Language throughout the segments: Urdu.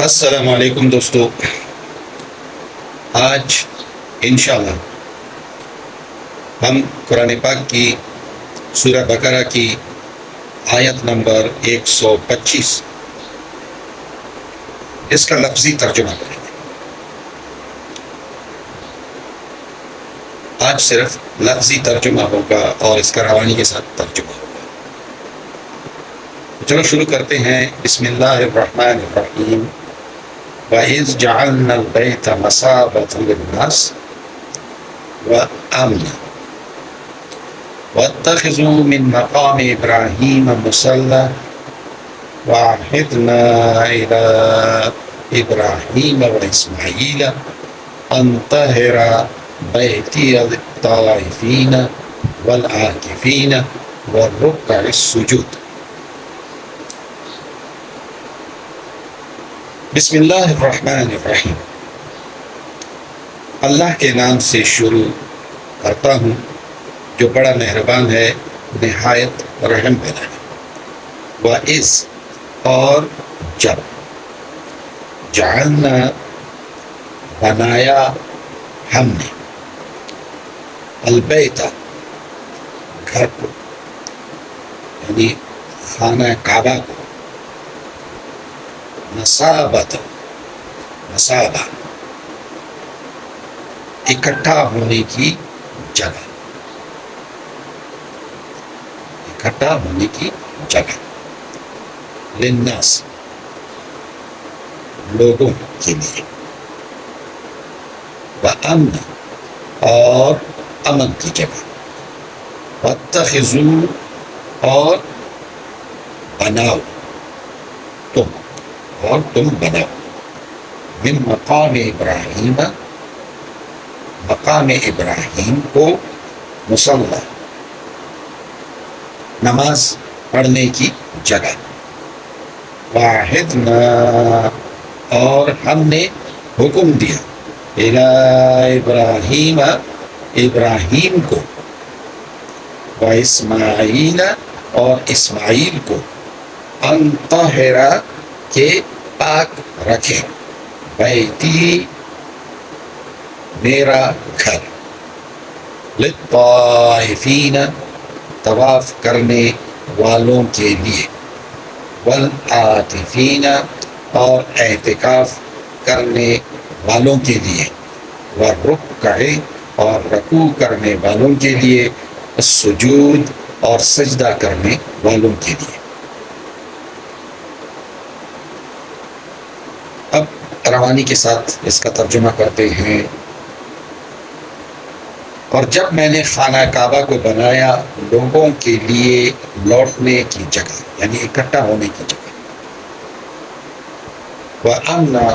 السلام علیکم دوستو، آج انشاءاللہ ہم قرآن پاک کی سورہ بقرہ کی آیت نمبر 125 اس کا لفظی ترجمہ کریں گے۔ آج صرف لفظی ترجمہ ہوگا اور اس کا روانی کے ساتھ ترجمہ ہوگا۔ چلو شروع کرتے ہیں۔ بسم اللہ الرحمن الرحیم۔ وَإِذْ جَعَلْنَا الْبَيْتَ مَثَابَةً لِلنَّاسِ وَأَمْنًا وَاتَّخِذُوا مِن مَّقَامِ إِبْرَاهِيمَ مُصَلًّى وَعَهِدْنَا إِلَىٰ إِبْرَاهِيمَ وَإِسْمَاعِيلَ أَن طَهِّرَ بَيْتِيَ لِلطَّائِفِينَ وَالْعَاكِفِينَ وَالرُّكَّعِ السُّجُودِ۔ بسم اللہ الرحمن الرحیم۔ اللہ کے نام سے شروع کرتا ہوں جو بڑا مہربان ہے، نہایت رحم والا ہے۔ وَإِذْ اور جب، جعلنا بنایا ہم نے، البیت گھر کو، یعنی خانہ کعبہ کو، مثابۃ مثابہ اکٹھا ہونے کی جگہ، اکٹھا ہونے کی جگہ، للناس لوگوں کے لیے، وَأَمْنًا اور امن کی جگہ، وَاتَّخِذُوا اور بناؤ تم بناؤ، من مقام ابراہیم مقام ابراہیم کو، مصلی نماز پڑھنے کی جگہ، وعہدنا اور ہم نے حکم دیا، الی ابراہیم ابراہیم کو، واسماعیل اور اسماعیل کو، ان طہر کہ پاک رکھے، بیتی میرا گھر، للطائفین طواف کرنے والوں کے لیے، والعاکفین اور اعتکاف کرنے والوں کے لیے، والرکع اور رکوع کرنے والوں کے لیے، السجود اور سجدہ کرنے والوں کے لیے۔ اب روانی کے ساتھ اس کا ترجمہ کرتے ہیں۔ اور جب میں نے خانہ کعبہ کو بنایا لوگوں کے لیے لوٹنے کی جگہ، یعنی اکٹھا ہونے کی جگہ، وَأَمْنًا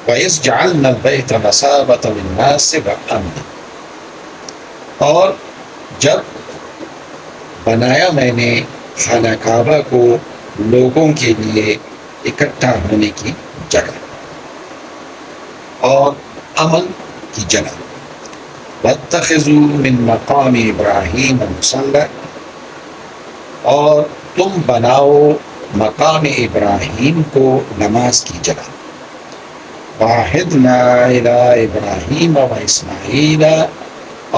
وَإِذْ جَعَلْنَا الْبَيْتَ مَثَابَةً لِلنَّاسِ وَأَمْنًا، اور جب بنایا میں نے خانہ کعبہ کو لوگوں کے لیے اکٹھا ہونے کی جگہ اور امن کی جگہ، وَاتَّخِذُوا مِن مَّقَامِ إِبْرَاهِيمَ مُصَلًّى اور تم بناؤ مقام ابراہیم کو نماز کی جگہ، وَعَهِدْنَا إِلَىٰ إِبْرَاهِيمَ وَإِسْمَاعِيلَ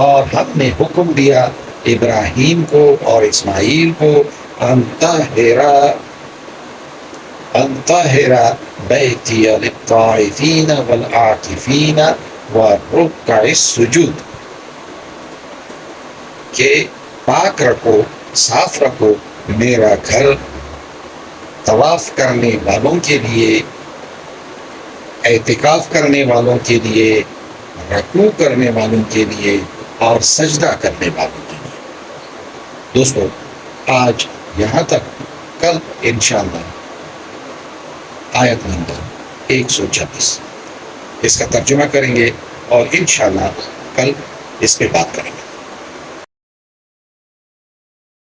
اور ہم نے حکم دیا ابراہیم کو اور اسماعیل کو، ان طہر بیتی للطائفین والعاکفین والرکع السجود، کہ پاک رکھو، صاف رکھو میرا گھر، طواف کرنے والوں کے لیے، اعتکاف کرنے والوں کے لیے، رکوع کرنے والوں کے لیے اور سجدہ کرنے والوں کے لیے۔ دوستو آج یہاں تک، کل انشاءاللہ آیت نمبر 126 اس کا ترجمہ کریں گے اور انشاءاللہ کل اس پہ بات کریں گے۔